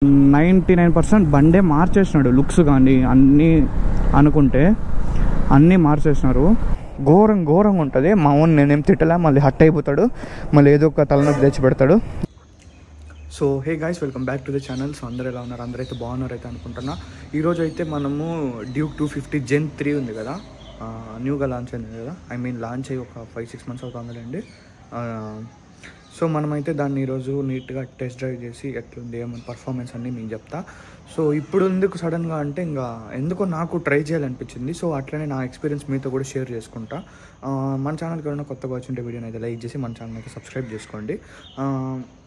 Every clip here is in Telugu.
99% బండే మార్చేసినాడు, లుక్స్ కానీ అన్నీ అనుకుంటే అన్నీ మార్చేసినారు. ఘోరంగా ఉంటుంది. మా ఓన్ నేనేం తిట్టలే, మళ్ళీ హట్ అయిపోతాడు, మళ్ళీ ఏదో ఒక తలనొప్పి తెచ్చి పెడతాడు. So hey guys, welcome back to the channel. So అందరూ ఎలా ఉన్నారు? అందరైతే బాగున్నారు అయితే అనుకుంటున్నా. ఈరోజు అయితే మనము డ్యూక్ 250 Gen 3 ఉంది కదా, న్యూగా లాంచ్ అయింది కదా, లాంచ్ అయ్యి ఒక 5-6 months అవుతుందండి. సో మనమైతే దాన్ని ఈరోజు నీట్గా టెస్ట్ డ్రైవ్ చేసి ఎట్లుంది ఏమైనా పర్ఫార్మెన్స్ అన్నీ మీకు చెప్తా. సో ఇప్పుడు ఎందుకు సడన్గా అంటే ఇంకా ఎందుకో నాకు ట్రై చేయాలనిపించింది. సో అట్లనే నా ఎక్స్పీరియన్స్ మీతో కూడా షేర్ చేసుకుంటా. మన ఛానల్కి ఏమైనా కొత్తగా వచ్చింటే వీడియోని అయితే లైక్ చేసి మన ఛానల్ అయితే సబ్స్క్రైబ్ చేసుకోండి.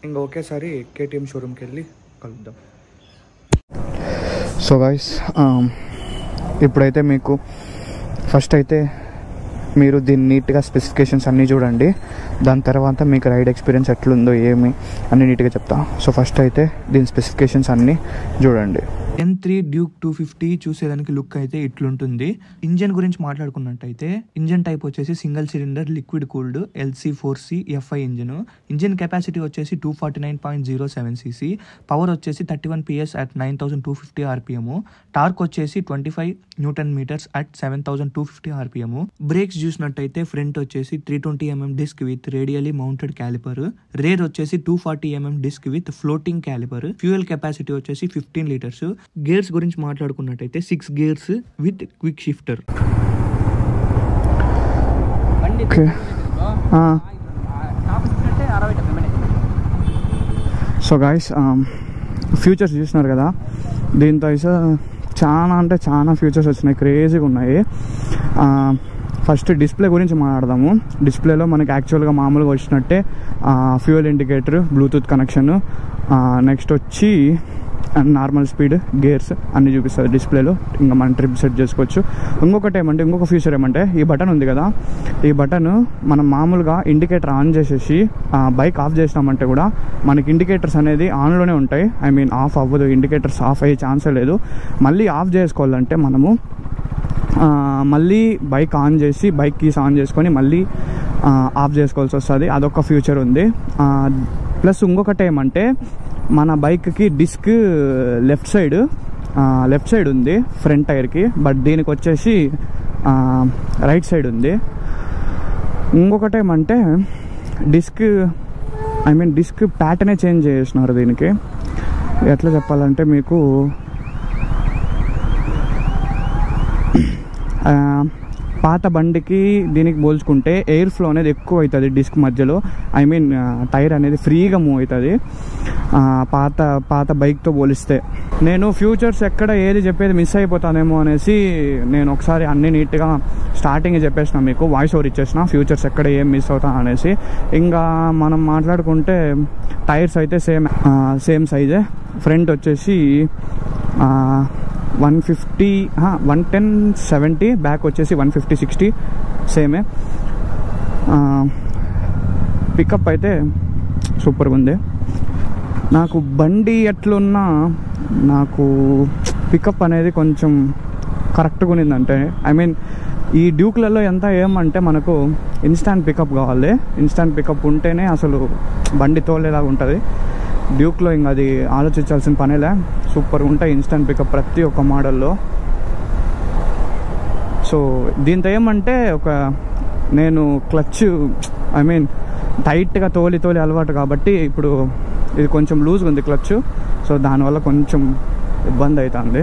ఇంకా ఒకేసారి KTM షోరూమ్కి వెళ్ళి కలుద్దాం. సో గైస్, ఇప్పుడైతే మీకు ఫస్ట్ అయితే మీరు దీన్ని నీట్గా స్పెసిఫికేషన్స్ అన్నీ చూడండి. దాని తర్వాత మీకు రైడ్ ఎక్స్పీరియన్స్ ఎట్లుందో ఏమి అన్నీ నీట్గా చెప్తా. సో ఫస్ట్ అయితే దీని స్పెసిఫికేషన్స్ అన్నీ చూడండి. Gen 3 డ్యూక్ 250 చూసేదానికి లుక్ అయితే ఇట్లుంటుంది. ఇంజన్ గురించి మాట్లాడుకున్నట్టయితే ఇంజన్ టైప్ వచ్చేసి single cylinder liquid cooled LC4C FI engine. Engine capacity వచ్చేసి 249.07 cc. పవర్ వచ్చేసి 31 PS at 9250 RPM. టార్క్ వచ్చేసి 25 Nm at 7250 RPM. బ్రేక్స్ చూసినట్టయితే ఫ్రంట్ వచ్చేసి 320 mm disc with radially mounted caliper. Rear వచ్చేసి 240 mm disc with floating caliper. Fuel capacity వచ్చేసి 15 లీటర్స్. గేర్స్ గురించి మాట్లాడుకున్నట్టయితే 6 gears with quick shifter. So guys, features చూసినారు కదా, దీంతో అయితే చాలా ఫ్యూచర్స్ వచ్చినాయి, క్రేజీగా ఉన్నాయి. ఫస్ట్ డిస్ప్లే గురించి మాట్లాడదాము. డిస్ప్లేలో మనకి యాక్చువల్గా మామూలుగా వచ్చినట్టే fuel indicator, Bluetooth connection, next వచ్చి నార్మల్ స్పీడ్, గేర్స్ అన్నీ చూపిస్తుంది డిస్ప్లేలో. ఇంకా మనం ట్రిప్ సెట్ చేసుకోవచ్చు. ఇంకొక ఫీచర్ ఏమంటే ఈ బటన్ ఉంది కదా, ఈ బటన్ మనం మామూలుగా ఇండికేటర్ ఆన్ చేసేసి బైక్ ఆఫ్ చేసినామంటే కూడా మనకి ఇండికేటర్స్ అనేది ఆన్లోనే ఉంటాయి. ఆఫ్ అవ్వదు, ఇండికేటర్స్ ఆఫ్ అయ్యే ఛాన్సే లేదు. మళ్ళీ ఆఫ్ చేసుకోవాలంటే మనము మళ్ళీ బైక్ ఆన్ చేసి బైక్ కీస్ ఆన్ చేసుకొని మళ్ళీ ఆఫ్ చేసుకోవాల్సి వస్తుంది. అదొక ఫ్యూచర్ ఉంది. ప్లస్ ఇంకొకటి ఏమంటే మన బైక్కి డిస్క్ లెఫ్ట్ సైడ్ ఉంది ఫ్రంట్ టైర్కి, బట్ దీనికి వచ్చేసి రైట్ సైడ్ ఉంది. ఇంకొకటి ఏమంటే డిస్క్ ప్యాటర్నే చేంజ్ చేసినారు దీనికి. ఎట్లా చెప్పాలంటే మీకు పాత బండికి దీనికి పోల్చుకుంటే ఎయిర్ ఫ్లో అనేది ఎక్కువ అవుతుంది డిస్క్ మధ్యలో. టైర్ అనేది ఫ్రీగా మూవ్ అవుతుంది పాత బైక్తో పోలిస్తే. నేను ఫ్యూచర్స్ ఎక్కడ ఏది చెప్పేది మిస్ అయిపోతానేమో అనేసి నేను ఒకసారి అన్ని నీట్గా స్టార్టింగ్ చెప్పేసిన, మీకు వాయిస్ ఓవర్ ఇచ్చేసిన ఫ్యూచర్స్ ఎక్కడ ఏం మిస్ అవుతాను అనేసి. ఇంకా మనం మాట్లాడుకుంటే టైర్స్ అయితే సేమ్ సైజే. ఫ్రంట్ వచ్చేసి 110/70, బ్యాక్ వచ్చేసి 150/60 సేమే. పికప్ అయితే సూపర్గా ఉంది. నాకు బండి ఎట్లున్నా నాకు పికప్ అనేది కొంచెం కరెక్ట్గా ఉన్నిందంటే ఈ డ్యూక్లలో ఎంత ఏమంటే మనకు ఇన్స్టాంట్ పికప్ కావాలి. ఇన్స్టాంట్ పికప్ ఉంటేనే అసలు బండి తోలేలాగా ఉంటుంది. డ్యూక్లో ఇంకా అది ఆలోచించాల్సిన పనేలే. సూపర్ ఉంటాయి ఇన్స్టెంట్ పికప్ ప్రతి ఒక్క మోడల్లో. సో దీంతో ఏమంటే నేను క్లచ్ టైట్గా తోలి అలవాటు కాబట్టి ఇప్పుడు ఇది కొంచెం లూజ్గా ఉంది క్లచ్. సో దానివల్ల కొంచెం ఇబ్బంది అవుతుంది.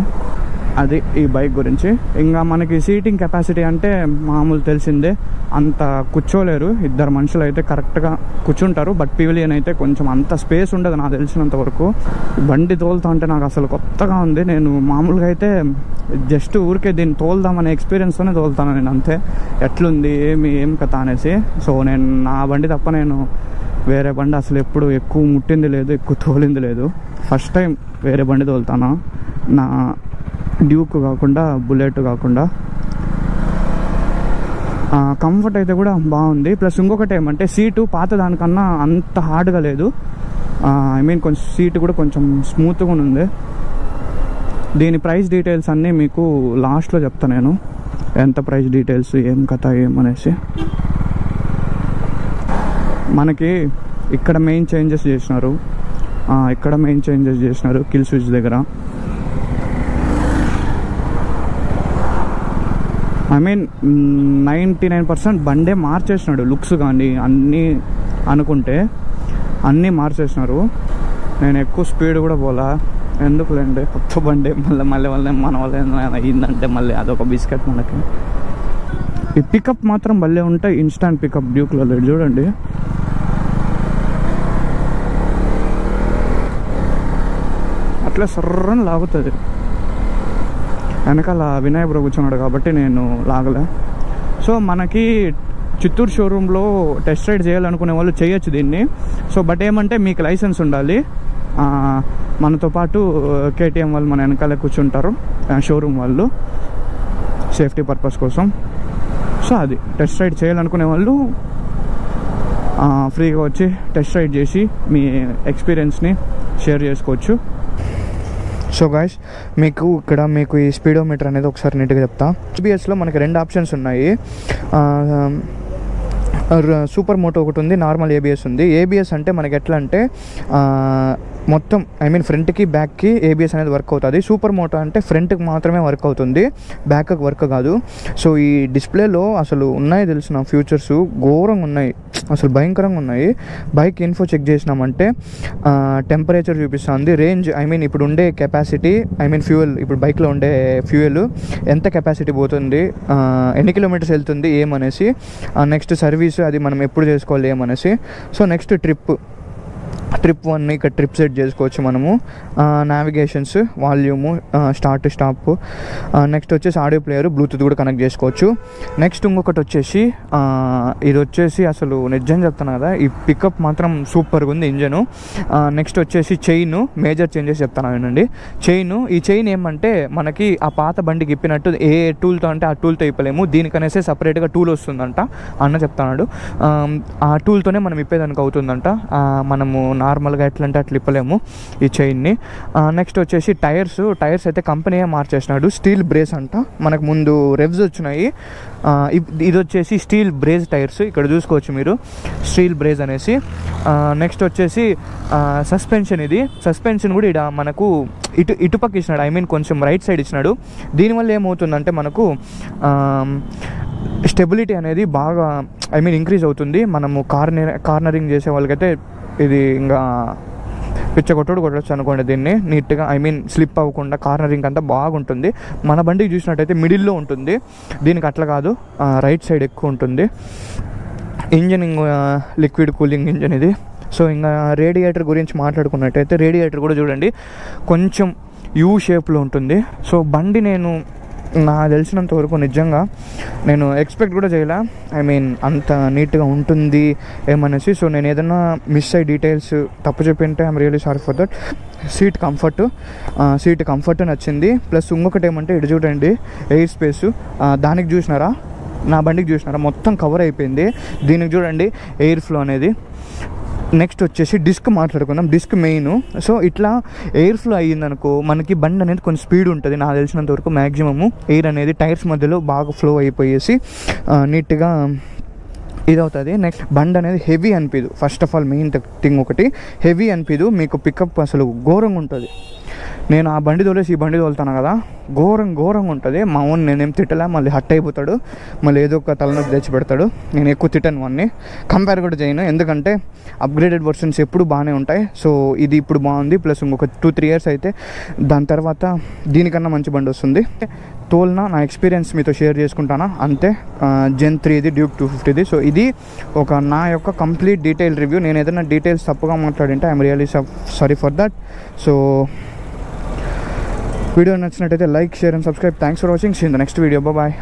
అది ఈ బైక్ గురించి. ఇంకా మనకి సీటింగ్ కెపాసిటీ అంటే మామూలు తెలిసిందే, అంత కూర్చోలేరు. 2 మనుషులు అయితే కరెక్ట్గా కూర్చుంటారు. బట్ పివిలియన్ అయితే కొంచెం అంత స్పేస్ ఉండదు నాకు తెలిసినంత వరకు. బండి తోలుతా అంటే నాకు అసలు కొత్తగా ఉంది. నేను మామూలుగా అయితే జస్ట్ ఊరికే దీన్ని తోలుదామనే ఎక్స్పీరియన్స్తోనే తోలుతాను నేను, అంతే. ఎట్లుంది ఏం కథ అనేసి. సో నేను నా బండి తప్ప నేను వేరే బండి అసలు ఎప్పుడు ఎక్కువ ముట్టింది లేదు, ఎక్కువ తోలింది లేదు. ఫస్ట్ టైం వేరే బండి తోలుతాను, నా డ్యూక్ కాకుండా, బుల్లెట్ కాకుండా. కంఫర్ట్ అయితే కూడా బాగుంది. ప్లస్ ఇంకొకటి ఏమంటే సీటు పాత దానికన్నా అంత హార్డ్గా లేదు. కొంచెం సీటు కూడా కొంచెం స్మూత్గా ఉంది. దీని ప్రైస్ డీటెయిల్స్ అన్నీ మీకు లాస్ట్లో చెప్తాను నేను, ఎంత ప్రైస్ డీటెయిల్స్ ఏం కథ ఏమనేసి. మనకి ఇక్కడ మెయిన్ చేంజెస్ చేసినారు. ఇక్కడ మెయిన్ చేంజెస్ చేసినారు కిల్ స్విచ్ దగ్గర. ఐ మీన్ 99% బండే మార్చేసినాడు, లుక్స్ కానీ అన్నీ అనుకుంటే అన్నీ మార్చేసినారు. నేను ఎక్కువ స్పీడ్ కూడా పోలా, ఎందుకులేండి కొత్త బండి మళ్ళీ మన వల్ల అయిందంటే మళ్ళీ అదొక బిస్కెట్ మనకి. ఈ పికప్ మాత్రం భలే ఉంటాయి, ఇన్స్టాంట్ పికప్ డ్యూక్లలో చూడండి. అట్లా సర్రని లాగుతుంది. వెనకాల వినయ్ బ్రో కూర్చున్నాడు కాబట్టి నేను లాగలే. సో మనకి చిత్తూరు షోరూంలో టెస్ట్ రైడ్ చేయాలనుకునే వాళ్ళు చేయొచ్చు దీన్ని. సో బట్ ఏమంటే మీకు లైసెన్స్ ఉండాలి. మనతో పాటు కేటీఎం వాళ్ళు మన వెనకాలే కూర్చుంటారు, షోరూమ్ వాళ్ళు, సేఫ్టీ పర్పస్ కోసం. సో అది టెస్ట్ రైడ్ చేయాలనుకునే వాళ్ళు ఫ్రీగా వచ్చి టెస్ట్ రైడ్ చేసి మీ ఎక్స్పీరియన్స్ని షేర్ చేసుకోవచ్చు. సో గాయ్స్, మీకు ఈ స్పీడోమీటర్ అనేది ఒకసారి నీట్గా చెప్తా. ఏబిఎస్లో మనకి 2 ఆప్షన్స్ ఉన్నాయి. సూపర్ మోటో ఒకటి ఉంది, నార్మల్ ఏబిఎస్ ఉంది. ఏబిఎస్ అంటే మనకి ఎట్లా అంటే మొత్తం ఐ మీన్ ఫ్రంట్కి బ్యాక్కి ఏబిఎస్ అనేది వర్క్ అవుతుంది. సూపర్ మోటో అంటే ఫ్రంట్కి మాత్రమే వర్క్ అవుతుంది, బ్యాక్కి వర్క్ కాదు. సో ఈ డిస్ప్లేలో అసలు ఉన్నాయి తెలిసిన ఫీచర్స్ ఘోరంగా ఉన్నాయి, అసలు భయంకరంగా ఉన్నాయి. బైక్ ఇన్ఫో చెక్ చేసినామంటే టెంపరేచర్ చూపిస్తుంది, రేంజ్ ఐ మీన్ ఇప్పుడు ఉండే కెపాసిటీ, ఐ మీన్ ఫ్యూయల్, ఇప్పుడు బైక్లో ఉండే ఫ్యూయల్ ఎంత కెపాసిటీ పోతుంది, ఎన్ని కిలోమీటర్స్ వెళ్తుంది ఏమనేసి, నెక్స్ట్ సర్వీస్ అది మనం ఎప్పుడు చేసుకోవాలి ఏమనేసి. సో నెక్స్ట్ ట్రిప్ 1 ఇక్కడ ట్రిప్ సెట్ చేసుకోవచ్చు మనము. Navigations, volume, start stop, next వచ్చేసి ఆడియో ప్లేయర్, బ్లూటూత్ కూడా కనెక్ట్ చేసుకోవచ్చు. నెక్స్ట్ ఇంకొకటి వచ్చేసి ఇది వచ్చేసి అసలు నిజం చెప్తాను కదా, ఈ పికప్ మాత్రం సూపర్గా ఉంది ఇంజను. నెక్స్ట్ వచ్చేసి చైన్, మేజర్ చేంజెస్ చెప్తాను వినండి. ఈ చైన్ ఏమంటే మనకి ఆ పాత బండికి ఇప్పినట్టు ఏ టూల్తో అంటే ఆ టూల్తో ఇప్పలేము, దీనికనేసే సపరేట్గా టూల్ వస్తుందంట అన్న చెప్తున్నాడు. ఆ టూల్తోనే మనం ఇప్పేదానికి అవుతుందంట, మనము నార్మల్గా ఎట్లా అంటే అట్లా ఇప్పలేము ఈ చైన్ని. నెక్స్ట్ వచ్చేసి టైర్స్ అయితే కంపెనీయే మార్చేసినాడు, స్టీల్ బ్రేస్ అంట. మనకు ముందు రెవ్స్ వచ్చినాయి, ఇది వచ్చేసి స్టీల్ బ్రేజ్ టైర్స్, ఇక్కడ చూసుకోవచ్చు మీరు స్టీల్ బ్రేజ్ అనేసి. నెక్స్ట్ వచ్చేసి సస్పెన్షన్, ఇది సస్పెన్షన్ కూడా ఇక్కడ మనకు ఇటుపక్క ఇచ్చినాడు, ఐ మీన్ కొంచెం రైట్ సైడ్ ఇచ్చినాడు. దీనివల్ల ఏమవుతుందంటే మనకు స్టెబిలిటీ అనేది బాగా ఐ మీన్ ఇంక్రీజ్ అవుతుంది. మనము కార్నరింగ్ చేసే వాళ్ళకైతే ఇది ఇంకా పిచ్చ కొట్టొచ్చు అనుకోండి దీన్ని, నీట్గా ఐ మీన్ స్లిప్ అవ్వకుండా కార్నరింగ్ అంతా బాగుంటుంది. మన బండికి చూసినట్టయితే మిడిల్లో ఉంటుంది, దీనికి అట్లా కాదు, రైట్ సైడ్ ఎక్కువ ఉంటుంది. ఇంజన్ లిక్విడ్ కూలింగ్ ఇంజన్ ఇది. సో ఇంకా రేడియేటర్ గురించి మాట్లాడుకున్నట్టయితే రేడియేటర్ కూడా చూడండి కొంచెం యూ షేప్లో ఉంటుంది. సో బండి నాకు తెలిసినంత వరకు నిజంగా నేను ఎక్స్పెక్ట్ కూడా చేయలే, ఐ మీన్ అంత నీట్గా ఉంటుంది ఏమనేసి. సో నేను ఏదైనా మిస్ అయ్యి డీటెయిల్స్ తప్పు చెప్పింటే I'm really sorry for that. Seat comfort నచ్చింది. ప్లస్ ఇంకొకటి ఏమంటే ఇటు చూడండి ఎయిర్ స్పేస్, దానికి చూసినారా, నా బండికి చూసినారా మొత్తం కవర్ అయిపోయింది. దీనికి చూడండి ఎయిర్ ఫ్లో అనేది. నెక్స్ట్ వచ్చేసి డిస్క్ మాట్లాడుకుందాం, డిస్క్ మెయిన్. సో ఇట్లా ఎయిర్ ఫ్లో అయ్యిందనుకో మనకి బండి అనేది కొంచెం స్పీడ్ ఉంటుంది. నాకు తెలిసినంత వరకు మ్యాక్సిమము ఎయిర్ అనేది టైర్స్ మధ్యలో బాగా ఫ్లో అయిపోయేసి నీట్గా ఇదవుతుంది. నెక్స్ట్ బండి అనేది హెవీ అనిపిదు, first of all main thing ఒకటి హెవీ అనిపిదు. మీకు పికప్ అసలు ఘోరంగా ఉంటుంది. నేను ఆ బండి తోలేసి ఈ బండి తోలుతాను కదా, ఘోరంగా ఉంటుంది. మా ఓన్ నేనేం తిట్టలే, మళ్ళీ హట్ అయిపోతాడు, మళ్ళీ ఏదో ఒక తలనొప్పి తెచ్చి పెడతాడు. నేను ఎక్కువ తిట్టాను వాడిని, కంపేర్ కూడా చేయను, ఎందుకంటే అప్గ్రేడెడ్ వర్షన్స్ ఎప్పుడు బాగానే ఉంటాయి. సో ఇది ఇప్పుడు బాగుంది, ప్లస్ ఇంకొక 2-3 years అయితే దాని తర్వాత దీనికన్నా మంచి బండి వస్తుంది. తోలినా నా ఎక్స్పీరియన్స్ మీతో షేర్ చేసుకుంటానా అంతే. Gen 3 Duke 250. సో ఇది ఒక నా యొక్క కంప్లీట్ డీటెయిల్ రివ్యూ. నేను ఏదైనా డీటెయిల్స్ తప్పుగా మాట్లాడింటే I'm really sorry for that. So video నచ్చినట్టయితే like, share and subscribe. Thanks for watching. See in the next video. Bye.